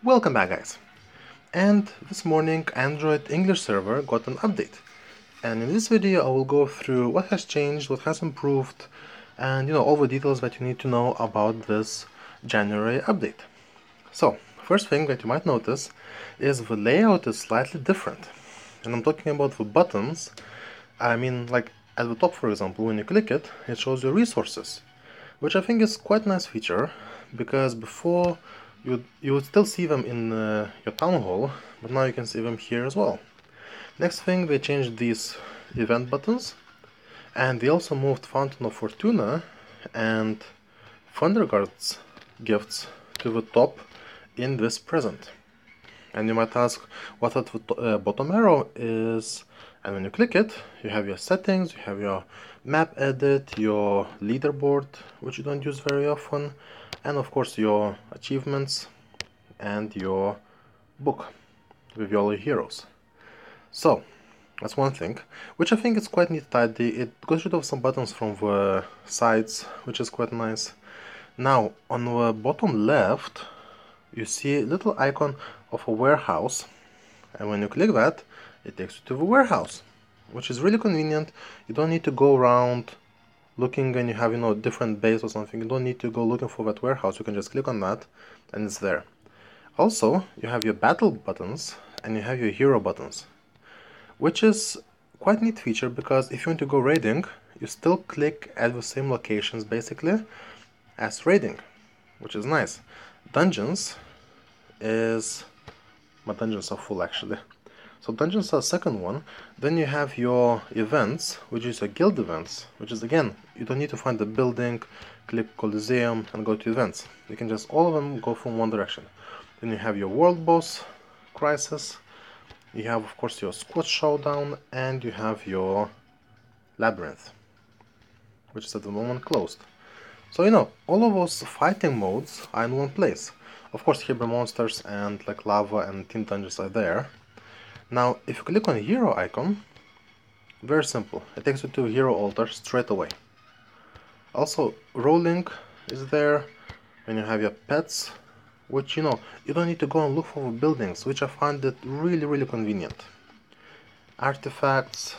Welcome back, guys. And this morning Android English server got an update. And in this video I will go through what has changed, what has improved, and all the details that you need to know about this January update. So, first thing that you might notice is the layout is slightly different. And I'm talking about the buttons. I mean, like at the top, for example, when you click it, it shows you resources, which I think is quite a nice feature, because before you would still see them in your town hall, but now you can see them here as well. Next thing, they changed these event buttons, and they also moved Fountain of Fortuna and Thunderguard's gifts to the top in this present. And you might ask what at the bottom arrow is, and when you click it, you have your settings, you have your map edit, your leaderboard, which you don't use very often, and of course your achievements and your book with all your heroes. So that's one thing, which I think is quite neat, tidy. It got rid of some buttons from the sides, which is quite nice. Now on the bottom left you see a little icon of a warehouse, and when you click that, it takes you to the warehouse, which is really convenient. You don't need to go around looking and you have different base or something. You don't need to go looking for that warehouse. You can just click on that and it's there. Also, you have your battle buttons and you have your hero buttons, which is quite a neat feature, because if you want to go raiding, you still click at the same locations basically as raiding, which is nice. Dungeons is... my dungeons are full actually. So dungeons are the second one. Then you have your events, which is your guild events, which is, again, you don't need to find the building, click Coliseum and go to events. You can just, all of them go from one direction. Then you have your world boss, crisis. You have, of course, your squad showdown, and you have your labyrinth, which is at the moment closed. So all of those fighting modes are in one place. Of course, hero monsters and like lava and team dungeons are there. Now, if you click on the hero icon, very simple, it takes you to a hero altar straight away. Also, rolling is there, and you have your pets, which you don't need to go and look for the buildings, which I find it really convenient. Artifacts,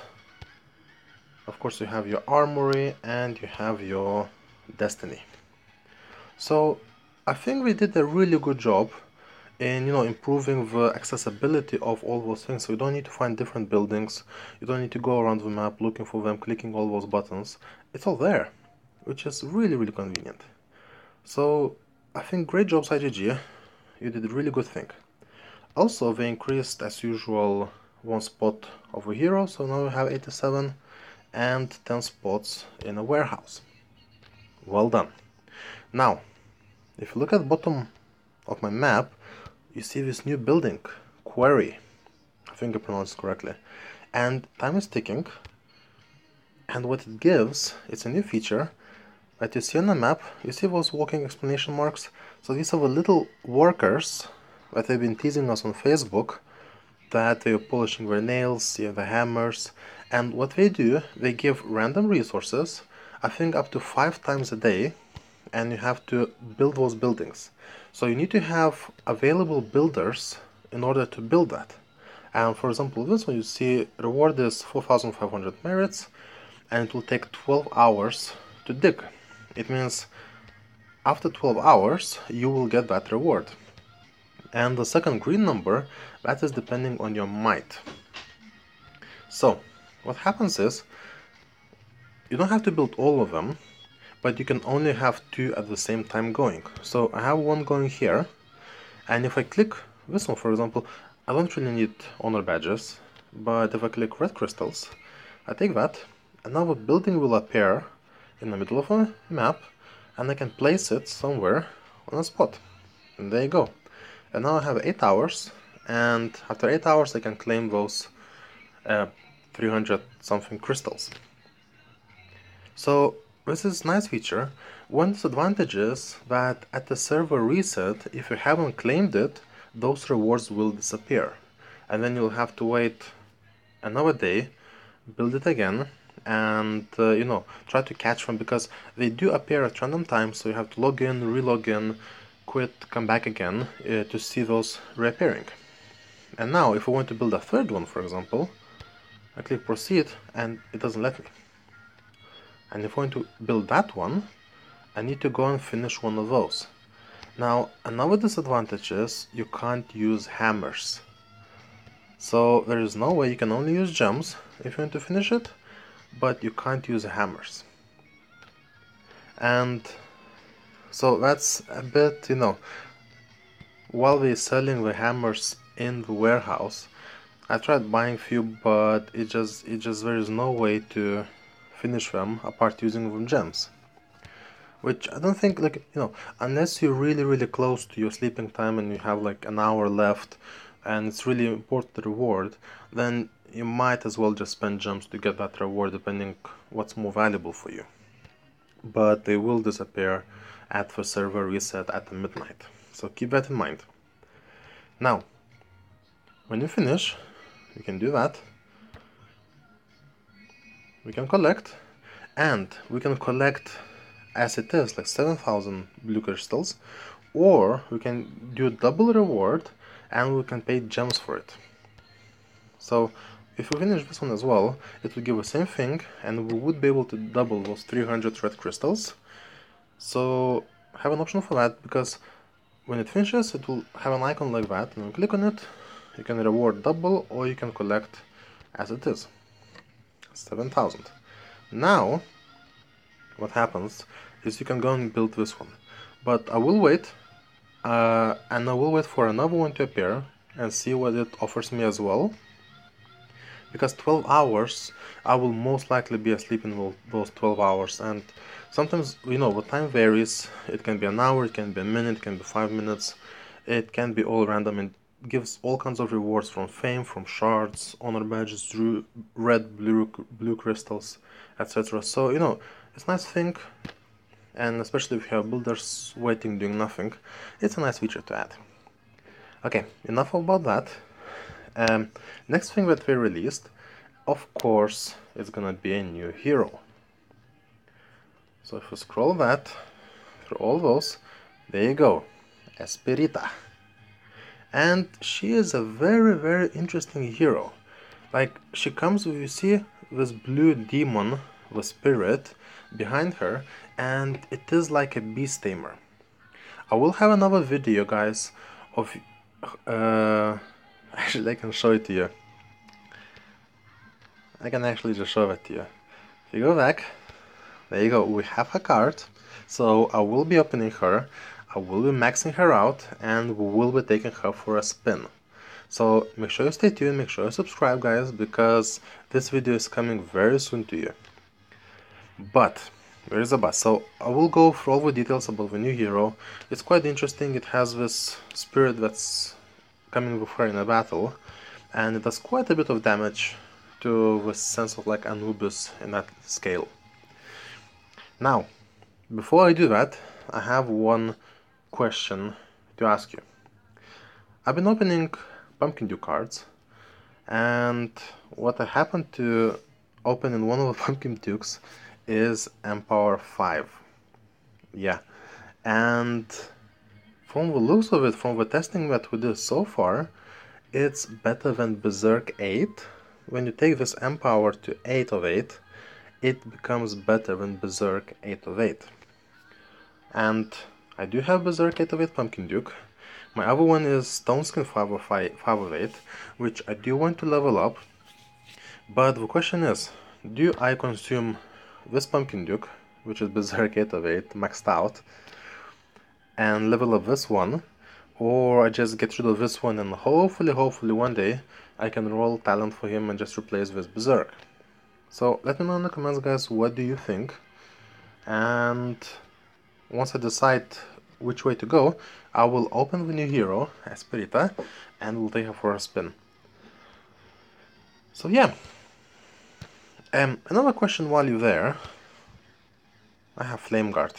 of course you have your armory, and you have your destiny. So I think we did a really good job in improving the accessibility of all those things. So you don't need to find different buildings, you don't need to go around the map looking for them, clicking all those buttons. It's all there, which is really convenient. So I think great job, IGG, you did a really good thing. Also, they increased as usual one spot of a hero, so now we have 87 and 10 spots in a warehouse. Well done. Now if you look at the bottom of my map, you see this new building, QUARRY, I think I pronounced it correctly, and time is ticking, and what it gives, it's a new feature that you see on the map. You see those walking exclamation marks? So these are the little workers that they've been teasing us on Facebook, that they're polishing their nails, the hammers, and what they do, they give random resources, I think up to 5 times a day, and you have to build those buildings. So you need to have available builders in order to build that. And for example, this one, you see reward is 4,500 merits, and it will take 12 hours to dig. It means after 12 hours you will get that reward. And the second green number, that is depending on your might. So what happens is, you don't have to build all of them, but you can only have 2 at the same time going. So I have one going here, and if I click this one, for example, I don't really need honor badges, but if I click red crystals, I take that, and now a building will appear in the middle of a map, and I can place it somewhere on a spot. And there you go. And now I have 8 hours, and after 8 hours I can claim those 300 something crystals. So this is a nice feature. One disadvantage is that at the server reset, if you haven't claimed it, those rewards will disappear. And then you'll have to wait another day, build it again, and try to catch them, because they do appear at random times, so you have to log in, re-log in, quit, come back again to see those reappearing. And now if I want to build a third one, for example, I click proceed and it doesn't let me. And if I want to build that one, I need to go and finish one of those. Now another disadvantage is you can't use hammers. So there is no way, you can only use gems if you want to finish it, but you can't use hammers. And so that's a bit, you know, while we're selling the hammers in the warehouse, I tried buying few, but it just there is no way to finish them apart using them gems. Which I don't think, like, you know, unless you're really close to your sleeping time and you have like an hour left and it's really important reward, then you might as well just spend gems to get that reward, depending what's more valuable for you. But they will disappear at the server reset at the midnight, so keep that in mind. Now when you finish, you can do that, we can collect, and we can collect as it is, like 7,000 blue crystals, or we can do double reward and we can pay gems for it. So if we finish this one as well, it will give the same thing and we would be able to double those 300 red crystals. So have an option for that, because when it finishes it will have an icon like that, and when you click on it you can reward double or you can collect as it is, 7,000. Now what happens is you can go and build this one, but I will wait and I will wait for another one to appear and see what it offers me as well, because 12 hours I will most likely be asleep in those 12 hours, and sometimes, you know, the time varies. It can be an hour, it can be a minute, it can be 5 minutes, it can be all random, and gives all kinds of rewards from fame, from shards, honor badges, red, blue crystals, etc. So, you know, it's a nice thing, and especially if you have builders waiting doing nothing, it's a nice feature to add. Okay, enough about that. Next thing that we released, of course, is gonna be a new hero. So if we scroll that through all those, there you go, ESPIRITA. And she is a very interesting hero. Like, she comes with, you see this blue demon, the spirit, behind her, and it is like a beast tamer. I will have another video, guys, of actually I can show it to you. I can actually just show it to you. If you go back, there you go, we have her card. So I will be opening her, I will be maxing her out, and we will be taking her for a spin. So make sure you stay tuned, make sure you subscribe, guys, because this video is coming very soon to you. But there is a but. So I will go through all the details about the new hero. It's quite interesting. It has this spirit that's coming with her in a battle, and it does quite a bit of damage to the sense of like Anubis in that scale. Now, before I do that, I have one question to ask you. I've been opening Pumpkin Duke cards, and what I happened to open in one of the Pumpkin Dukes is Empower 5. Yeah, and from the looks of it, from the testing that we did so far, it's better than Berserk 8. When you take this Empower to 8 of 8, it becomes better than Berserk 8 of 8. And I do have Berserk 8 of 8 Pumpkin Duke. My other one is Stoneskin 5 of 8, which I do want to level up. But the question is, do I consume this Pumpkin Duke, which is Berserk 8 of 8, maxed out, and level up this one, or I just get rid of this one and hopefully one day I can roll talent for him and just replace this Berserk. So let me know in the comments, guys, what do you think, and once I decide which way to go, I will open the new hero, ESPIRITA, and we'll take her for a spin. So yeah, another question while you're there. I have Flame Guard,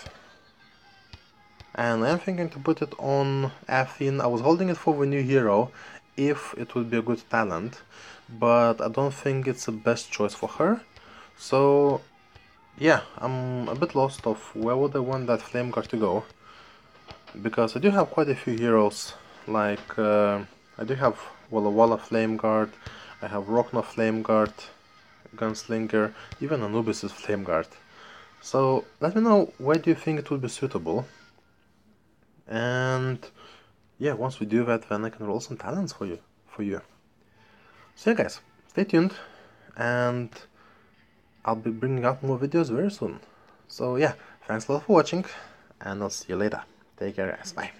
and I'm thinking to put it on Athene. I was holding it for the new hero if it would be a good talent, but I don't think it's the best choice for her. So yeah, I'm a bit lost of where would I want that Flame Guard to go. because I do have quite a few heroes, like I do have Walla Walla Flame Guard, I have Rokna Flame Guard, Gunslinger, even Anubis' Flame Guard. So let me know where do you think it would be suitable, and yeah, once we do that, then I can roll some talents for you. So yeah guys, stay tuned, and I'll be bringing out more videos very soon. So yeah, thanks a lot for watching, and I'll see you later. Take care guys, bye.